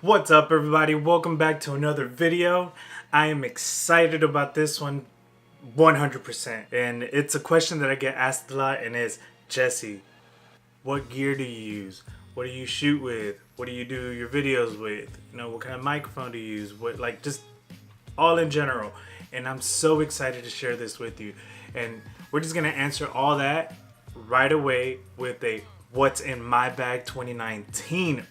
What's up, everybody? Welcome back to another video. I am excited about this one 100%, and it's a question that I get asked a lot, and is, Jesse, what gear do you use? What do you shoot with? What do you do your videos with? You know, what kind of microphone do you use? What, like, just all in general. And I'm so excited to share this with you, and we're just gonna answer all that right away with a what's in my bag 2019.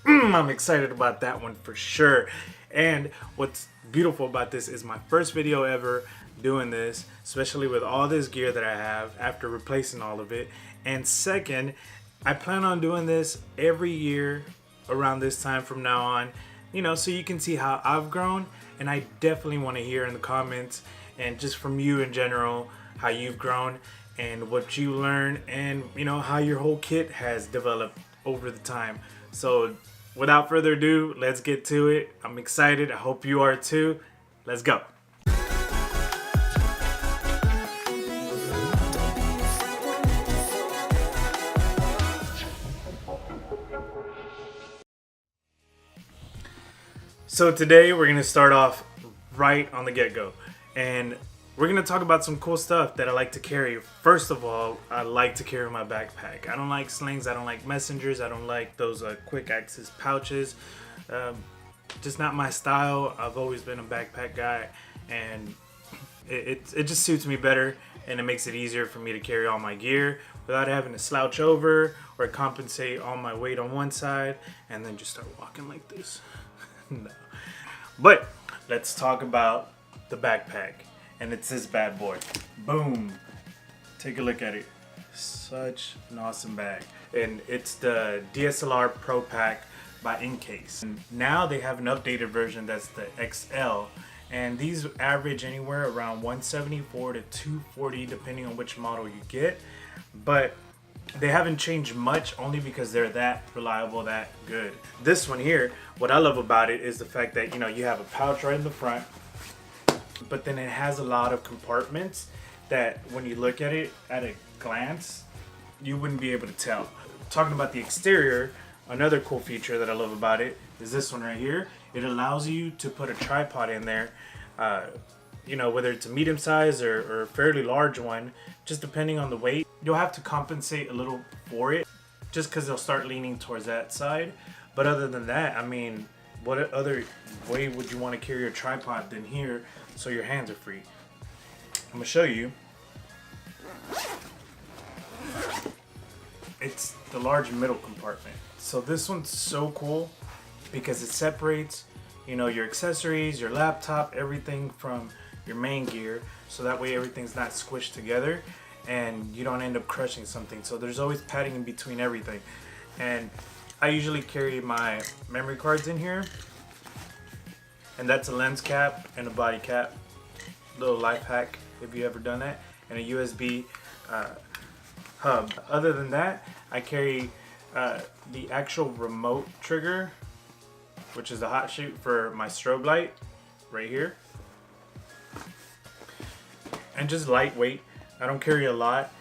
I'm excited about that one for sure. And what's beautiful about this is my first video ever doing this, especially with all this gear that I have after replacing all of it. And second, I plan on doing this every year around this time from now on, you know, so you can see how I've grown. And I definitely want to hear in the comments and just from you in general how you've grown and what you learned, and you know, how your whole kit has developed over the time. So without further ado, let's get to it. I'm excited. I hope you are too. Let's go. So today we're going to start off right on the get-go. And we're going to talk about some cool stuff that I like to carry. First of all, I like to carry my backpack. I don't like slings. I don't like messengers. I don't like those quick access pouches. Just not my style. I've always been a backpack guy, and it just suits me better, and it makes it easier for me to carry all my gear without having to slouch over or compensate all my weight on one side and then just start walking like this. No. But let's talk about the backpack. And it's this bad boy. Boom. Take a look at it. Such an awesome bag. And it's the DSLR Pro Pack by Encase. And now they have an updated version that's the XL. And these average anywhere around 174 to 240 depending on which model you get. But they haven't changed much, only because they're that reliable, that good. This one here, what I love about it is the fact that, you know, you have a pouch right in the front, but then it has a lot of compartments that when you look at it at a glance, you wouldn't be able to tell. Talking about the exterior, another cool feature that I love about it is this one right here. It allows you to put a tripod in there, you know, whether it's a medium size or a fairly large one, just depending on the weight. You'll have to compensate a little for it just because they'll start leaning towards that side. But other than that, I mean, what other way would you want to carry your tripod than here so your hands are free? I'm going to show you. It's the large middle compartment. So this one's so cool because it separates, you know, your accessories, your laptop, everything from your main gear, so that way everything's not squished together and you don't end up crushing something. So there's always padding in between everything. And I usually carry my memory cards in here, and that's a lens cap and a body cap. Little life hack if you ever done that. And a USB hub. Other than that, I carry the actual remote trigger, which is the hot shoot for my strobe light right here. And just lightweight. I don't carry a lot,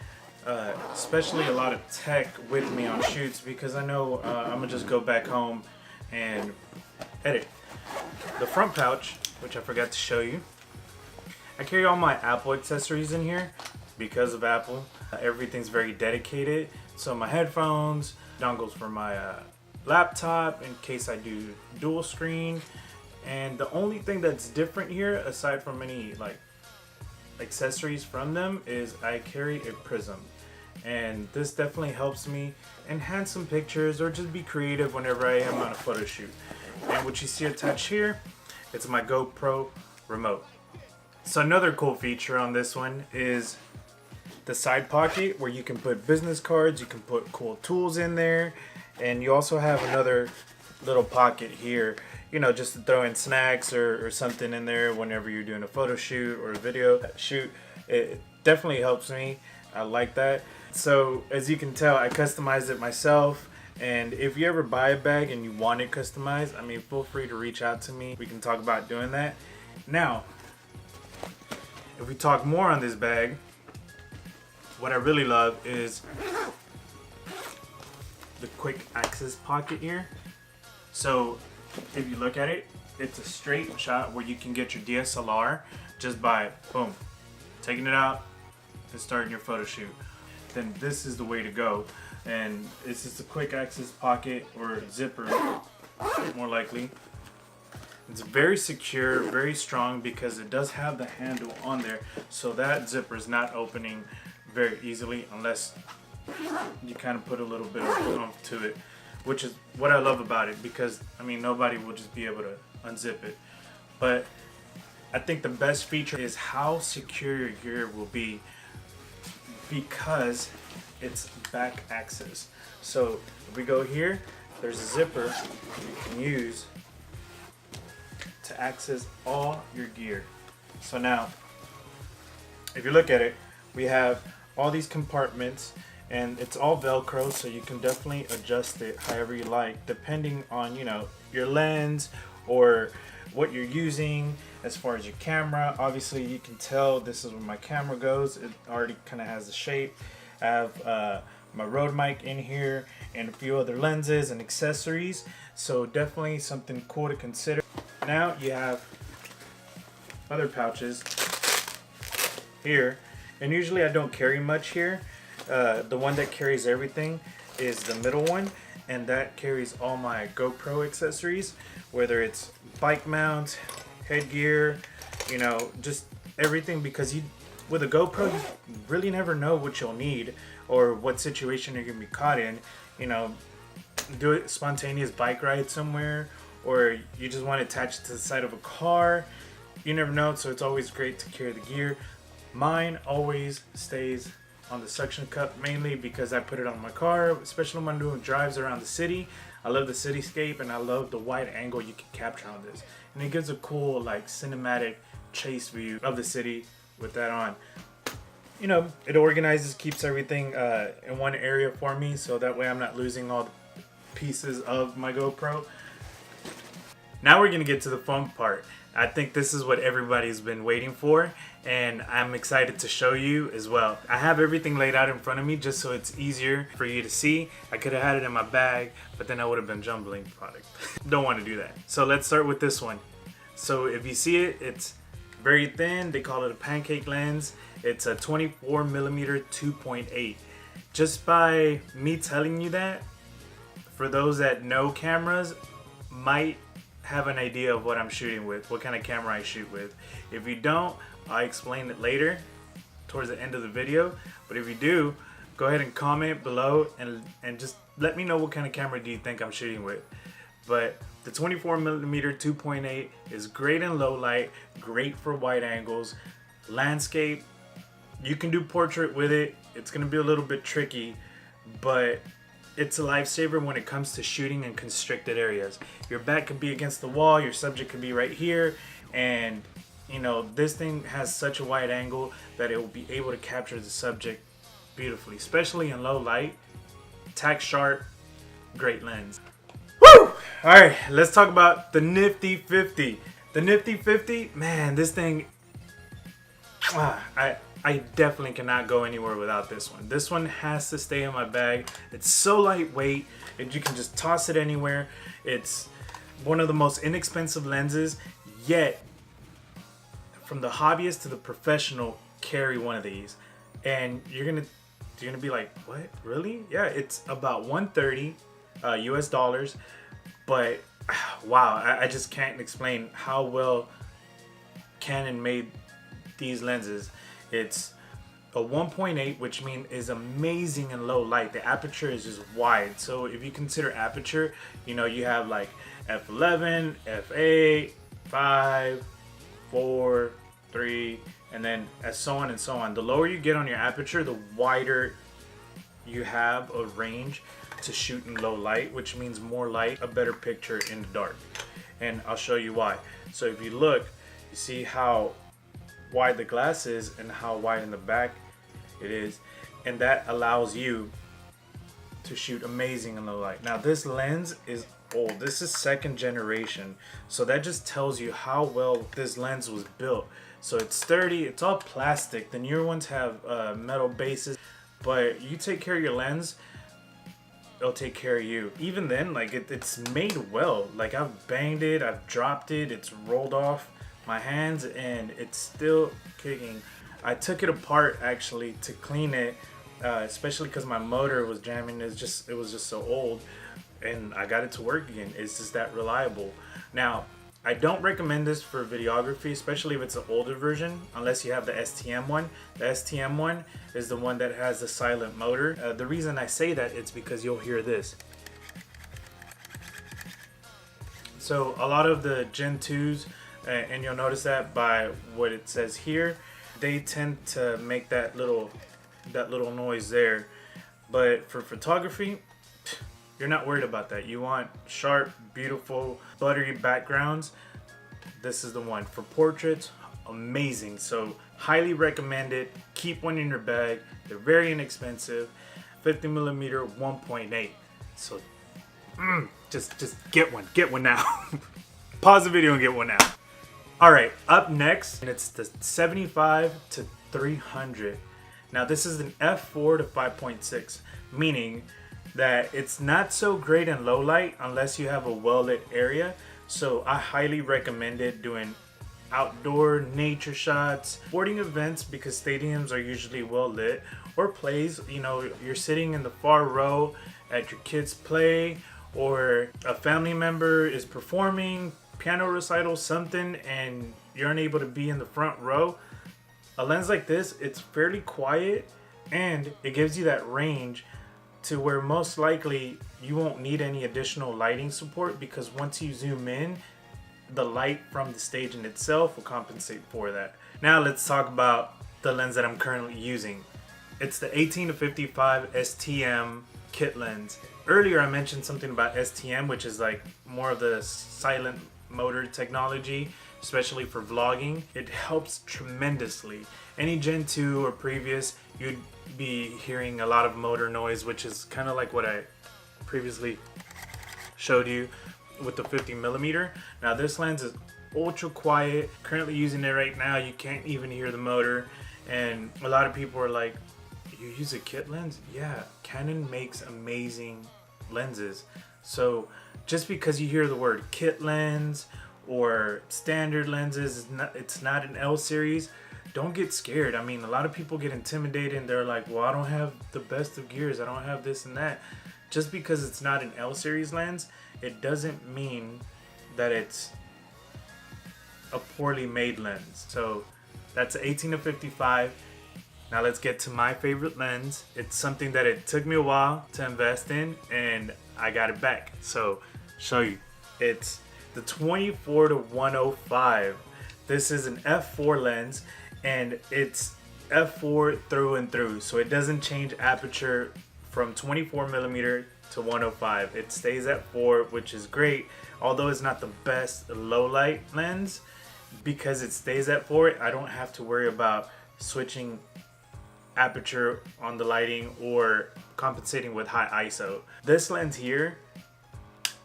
especially a lot of tech with me on shoots, because I know I'm gonna just go back home and edit. The front pouch, which I forgot to show you, I carry all my Apple accessories in here because of Apple. Everything's very dedicated. So my headphones, dongles for my laptop in case I do dual screen. And the only thing that's different here, aside from any like accessories from them, is I carry a prism. And this definitely helps me enhance some pictures or just be creative whenever I am on a photo shoot. And what you see attached here, it's my GoPro remote. So another cool feature on this one is the side pocket where you can put business cards, you can put cool tools in there, and you also have another little pocket here, you know, just to throw in snacks or something in there whenever you're doing a photo shoot or a video shoot. It definitely helps me. I like that. So as you can tell, I customized it myself. And if you ever buy a bag and you want it customized, I mean, feel free to reach out to me. We can talk about doing that. Now, if we talk more on this bag, what I really love is the quick access pocket here. So if you look at it, it's a straight shot where you can get your DSLR just by, boom, taking it out and starting your photo shoot. Then this is the way to go. And it's just a quick access pocket or zipper, more likely. It's very secure, very strong, because it does have the handle on there, so that zipper is not opening very easily unless you kind of put a little bit of oomph to it, which is what I love about it, because I mean nobody will just be able to unzip it. But I think the best feature is how secure your gear will be, because it's back access. So if we go here, there's a zipper you can use to access all your gear. So now if you look at it, we have all these compartments, and it's all Velcro, so you can definitely adjust it however you like, depending on, you know, your lens or what you're using. As far as your camera, obviously you can tell this is where my camera goes. It already kind of has the shape. I have my Rode mic in here and a few other lenses and accessories, so definitely something cool to consider. Now you have other pouches here, and usually I don't carry much here. The one that carries everything is the middle one, and that carries all my GoPro accessories, whether it's bike mounts, headgear, you know, just everything, because with a GoPro you really never know what you'll need or what situation you're gonna be caught in. You know, do a spontaneous bike ride somewhere, or you just want to attach it to the side of a car. You never know, so it's always great to carry the gear. Mine always stays on the suction cup, mainly because I put it on my car, especially when I'm doing drives around the city. I love the cityscape, and I love the wide angle you can capture on this, and it gives a cool like cinematic chase view of the city with that on. You know, it organizes, keeps everything in one area for me, so that way I'm not losing all the pieces of my GoPro. Now we're gonna get to the fun part. I think this is what everybody's been waiting for, and I'm excited to show you as well. I have everything laid out in front of me just so it's easier for you to see. I could have had it in my bag, but then I would have been jumbling the product. Don't want to do that. So let's start with this one. So if you see it, it's very thin. They call it a Pancake Lens. It's a 24mm 2.8. Just by me telling you that, for those that know cameras, might have an idea of what I'm shooting with, what kind of camera I shoot with. If you don't, I'll explain it later towards the end of the video. But if you do, go ahead and comment below and just let me know what kind of camera do you think I'm shooting with. But the 24mm 2.8 is great in low light, great for wide angles, landscape. You can do portrait with it. It's gonna be a little bit tricky, but it's a lifesaver when it comes to shooting in constricted areas. Your back could be against the wall, your subject could be right here, and you know, this thing has such a wide angle that it will be able to capture the subject beautifully, especially in low light. Tack sharp, great lens. Woo! Alright, let's talk about the Nifty 50. The Nifty 50, man, this thing, I definitely cannot go anywhere without this one. This one has to stay in my bag. It's so lightweight, and you can just toss it anywhere. It's one of the most inexpensive lenses, yet from the hobbyist to the professional carry one of these. And you're gonna be like, what? Really? Yeah, it's about $130 US dollars, but wow, I just can't explain how well Canon made these lenses. It's a 1.8, which means is amazing in low light. The aperture is just wide. So if you consider aperture, you know, you have like f11, f8, 5, 4, 3, and then as so on and so on. The lower you get on your aperture, the wider you have a range to shoot in low light, which means more light, a better picture in the dark. And I'll show you why. So if you look, you see how wide the glass is and how wide in the back it is, and that allows you to shoot amazing in low light. Now this lens is old. This is second generation, so that just tells you how well this lens was built. So it's sturdy, it's all plastic. The newer ones have metal bases, but you take care of your lens, it'll take care of you. Even then, like it's made well. Like I've banged it, I've dropped it, it's rolled off my hands, and it's still kicking. I took it apart actually to clean it, especially because my motor was jamming. It was just so old, and I got it to work again. It's just that reliable. Now, I don't recommend this for videography, especially if it's an older version, unless you have the STM one. The STM one is the one that has the silent motor. The reason I say that is because you'll hear this. So a lot of the Gen 2s, and you'll notice that by what it says here, they tend to make that little noise there. But for photography, you're not worried about that. You want sharp, beautiful, buttery backgrounds. This is the one. For portraits, amazing. So highly recommend it. Keep one in your bag. They're very inexpensive. 50mm 1.8. So just get one. Get one now. Pause the video and get one now. All right, up next, and it's the 75 to 300. Now this is an f4 to 5.6, meaning that it's not so great in low light unless you have a well-lit area. So I highly recommend it doing outdoor nature shots, sporting events, because stadiums are usually well lit, or plays. You know, you're sitting in the far row at your kids' play, or a family member is performing, piano recital, something, and you're unable to be in the front row. A lens like this, it's fairly quiet, and it gives you that range to where most likely you won't need any additional lighting support, because once you zoom in, the light from the stage in itself will compensate for that. Now let's talk about the lens that I'm currently using. It's the 18 to 55 STM kit lens. Earlier I mentioned something about STM, which is like more of the silent motor technology, especially for vlogging. It helps tremendously. Any Gen 2 or previous, you'd be hearing a lot of motor noise, which is kind of like what I previously showed you with the 50mm. Now this lens is ultra quiet. Currently using it right now, you can't even hear the motor, and a lot of people are like, you use a kit lens? Yeah, Canon makes amazing lenses. So just because you hear the word kit lens or standard lenses, it's not an L series, don't get scared. I mean, a lot of people get intimidated and they're like, well, I don't have the best of gears, I don't have this and that. Just because it's not an L series lens, it doesn't mean that it's a poorly made lens. So that's 18 to 55. Now let's get to my favorite lens. It's something that it took me a while to invest in, and I got it back. So show you. It's the 24 to 105. This is an f4 lens, and it's f4 through and through. So it doesn't change aperture from 24mm to 105. It stays at 4, which is great. Although it's not the best low light lens, because it stays at 4, I don't have to worry about switching aperture on the lighting or compensating with high ISO. This lens here,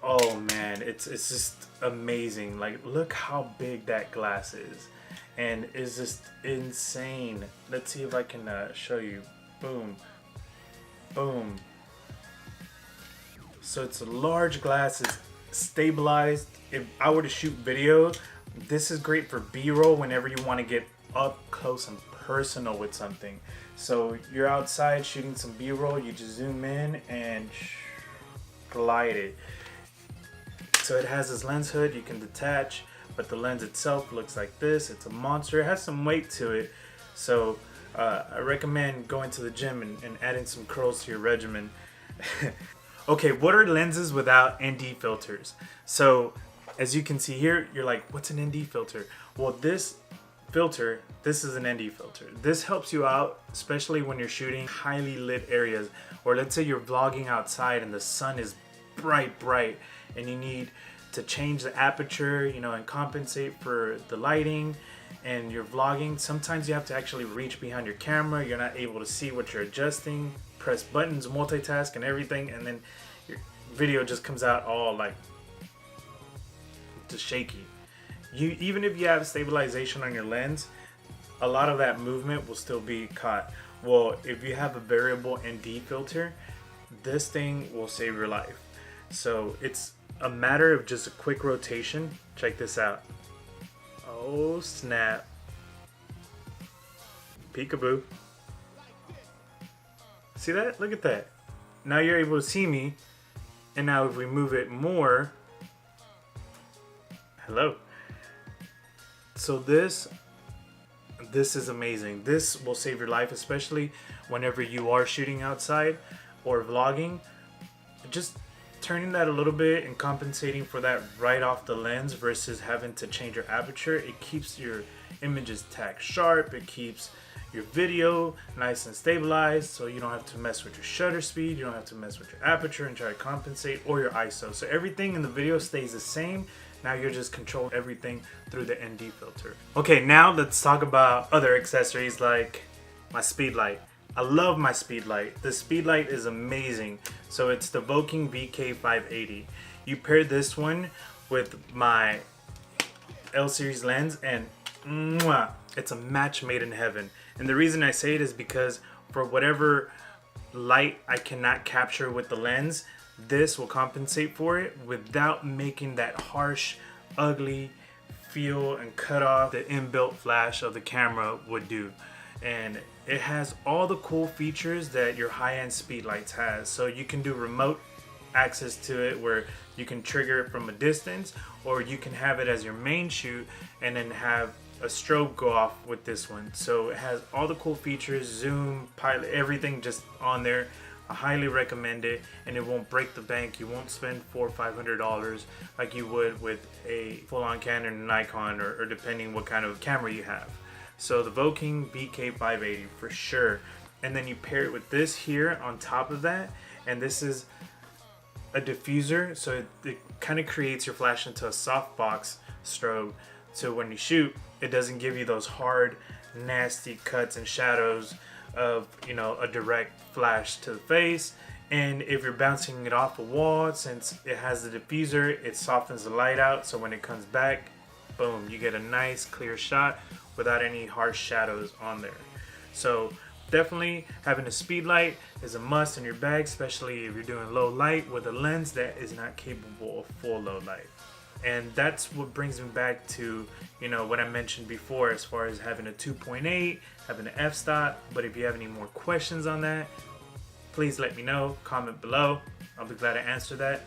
oh man, it's just amazing. Like, look how big that glass is, and it's just insane. Let's see if I can show you. Boom, boom. So it's a large glass, it's stabilized. If I were to shoot video, this is great for B-roll whenever you want to get up close and personal with something. So you're outside shooting some B-roll, you just zoom in and glide it. So it has this lens hood you can detach, but the lens itself looks like this. It's a monster. It has some weight to it. So I recommend going to the gym and adding some curls to your regimen. Okay, what are lenses without ND filters? So as you can see here, you're like, what's an ND filter? Well, this filter, this is an ND filter. This helps you out, especially when you're shooting highly lit areas, or let's say you're vlogging outside and the sun is bright, and you need to change the aperture, you know, and compensate for the lighting, and you're vlogging. Sometimes you have to actually reach behind your camera. You're not able to see what you're adjusting, press buttons, multitask and everything, and then your video just comes out all like just shaky. Even if you have stabilization on your lens, a lot of that movement will still be caught. Well, if you have a variable ND filter, this thing will save your life. So it's a matter of just a quick rotation. Check this out. Oh snap. Peekaboo. See that? Look at that. Now you're able to see me. And now if we move it more, hello. So this is amazing. This will save your life, especially whenever you are shooting outside or vlogging. Just turning that a little bit and compensating for that right off the lens versus having to change your aperture. It keeps your images tack sharp. It keeps your video nice and stabilized, so you don't have to mess with your shutter speed, you don't have to mess with your aperture and try to compensate, or your ISO. So everything in the video stays the same. Now you're just controlling everything through the ND filter. Okay, now let's talk about other accessories like my Speedlight. I love my Speedlight. The Speedlight is amazing. So it's the Voking VK580. You pair this one with my L series lens and mwah, it's a match made in heaven. And the reason I say it is because for whatever light I cannot capture with the lens, this will compensate for it without making that harsh, ugly feel and cut off the inbuilt flash of the camera would do. And it has all the cool features that your high-end Speedlights has. So you can do remote access to it where you can trigger it from a distance, or you can have it as your main shoot and then have a strobe go off with this one. So it has all the cool features, zoom, pilot, everything just on there. I highly recommend it, and it won't break the bank. You won't spend $400 or $500 like you would with a full-on Canon, Nikon, or depending what kind of camera you have. So the Voking VK580 for sure. And then you pair it with this here on top of that, and this is a diffuser, so it kind of creates your flash into a softbox strobe. So when you shoot, it doesn't give you those hard, nasty cuts and shadows of, you know, a direct flash to the face. And if you're bouncing it off a wall, since it has the diffuser, it softens the light out. So when it comes back, boom, you get a nice clear shot without any harsh shadows on there. So definitely having a Speedlight is a must in your bag, especially if you're doing low light with a lens that is not capable of full low light. And that's what brings me back to, you know, what I mentioned before as far as having a 2.8, having an f-stop. But if you have any more questions on that, please let me know, comment below. I'll be glad to answer that.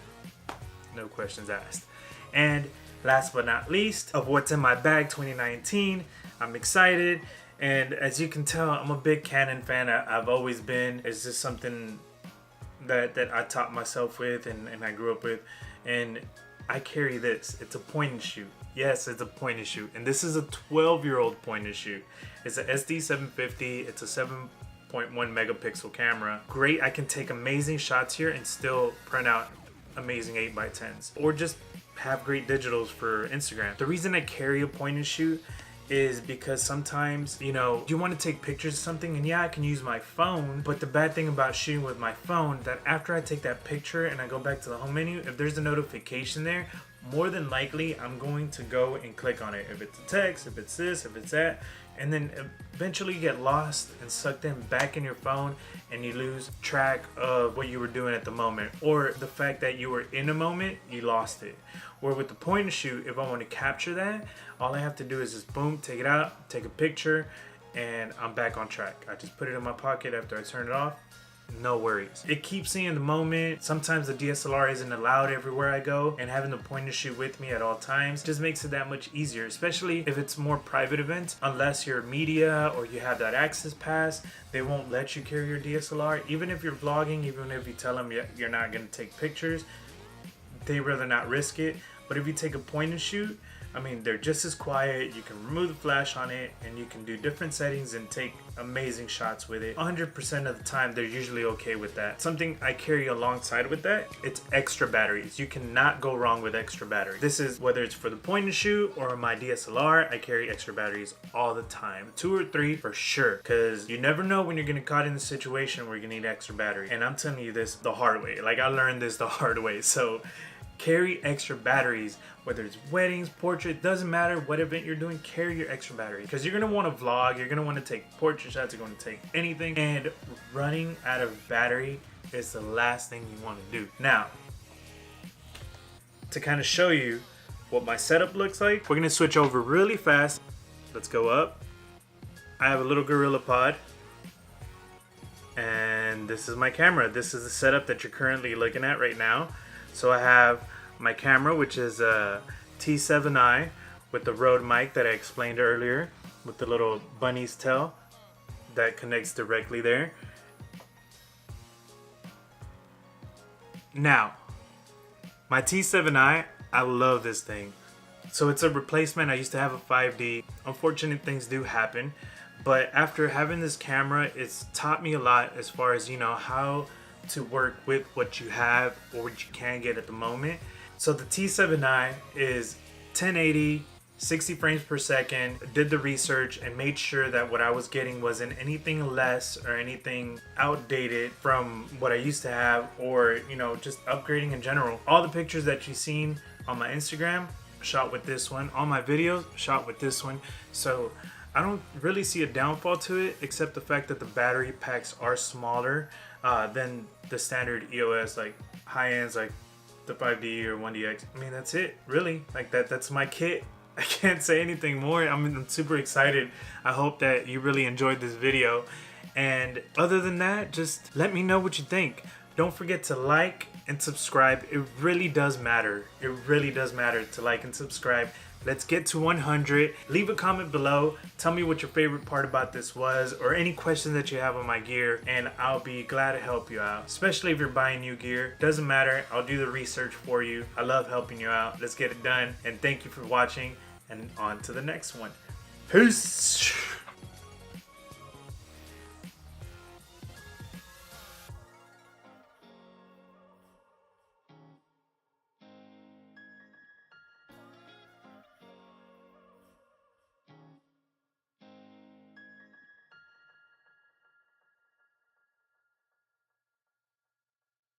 No questions asked. And last but not least, of what's in my bag 2019, I'm excited. And as you can tell, I'm a big Canon fan. I've always been. It's just something that I taught myself with and I grew up with. And I carry this. It's a point and shoot. Yes, it's a point and shoot. And this is a 12-year-old point and shoot. It's a SD750. It's a 7.1 megapixel camera. Great. I can take amazing shots here and still print out amazing 8x10s. Or just have great digitals for Instagram. The reason I carry a point and shoot is because sometimes, you know, you want to take pictures of something, and yeah, I can use my phone, but the bad thing about shooting with my phone, that after I take that picture and I go back to the home menu, if there's a notification there, more than likely I'm going to go and click on it. If it's a text, if it's this, if it's that, and then eventually you get lost and sucked in back in your phone, and you lose track of what you were doing at the moment, or the fact that you were in a moment, you lost it. Or with the point and shoot, if I want to capture that, all I have to do is just boom, take it out, take a picture, and I'm back on track. I just put it in my pocket after I turn it off. No worries. It keeps me in the moment. Sometimes the DSLR isn't allowed everywhere I go, and having the point and shoot with me at all times just makes it that much easier, especially if it's more private events. Unless you're media or you have that access pass, they won't let you carry your DSLR. Even if you're vlogging, even if you tell them you're not going to take pictures, they rather not risk it. But if you take a point and shoot, I mean, they're just as quiet. You can remove the flash on it, and you can do different settings and take amazing shots with it. 100% of the time, they're usually okay with that. Something I carry alongside with that, it's extra batteries. You cannot go wrong with extra batteries. This is whether it's for the point and shoot or my DSLR, I carry extra batteries all the time. 2 or 3 for sure, because you never know when you're gonna get caught in a situation where you're gonna need extra battery. And I'm telling you this the hard way. Like, I learned this the hard way. So carry extra batteries, whether it's weddings, portrait, doesn't matter what event you're doing, carry your extra battery, because you're gonna want to vlog, you're gonna want to take portrait shots, you're going to take anything, and running out of battery is the last thing you want to do. Now, to kind of show you what my setup looks like, we're gonna switch over really fast. Let's go up. I have a little Gorilla Pod, and this is my camera. This is the setup that you're currently looking at right now. So I have my camera, which is a T7i with the Rode mic that I explained earlier, with the little bunny's tail that connects directly there. Now, my T7i, I love this thing. So it's a replacement. I used to have a 5D. Unfortunate things do happen, but after having this camera, it's taught me a lot as far as, you know, how to work with what you have or what you can get at the moment. So the T7i is 1080, 60 frames per second. Did the research and made sure that what I was getting wasn't anything less or anything outdated from what I used to have, or, you know, just upgrading in general. All the pictures that you've seen on my Instagram, shot with this one. All my videos, shot with this one. So I don't really see a downfall to it, except the fact that the battery packs are smaller than the standard EOS, like high ends, like the 5D or 1DX. I mean, that's it, really. Like that's my kit. I can't say anything more. I'm super excited. I hope that you really enjoyed this video. And other than that, just let me know what you think. Don't forget to like and subscribe. It really does matter. It really does matter to like and subscribe. Let's get to 100. Leave a comment below. Tell me what your favorite part about this was, or any questions that you have on my gear, and I'll be glad to help you out. Especially if you're buying new gear. Doesn't matter. I'll do the research for you. I love helping you out. Let's get it done. And thank you for watching. And on to the next one. Peace.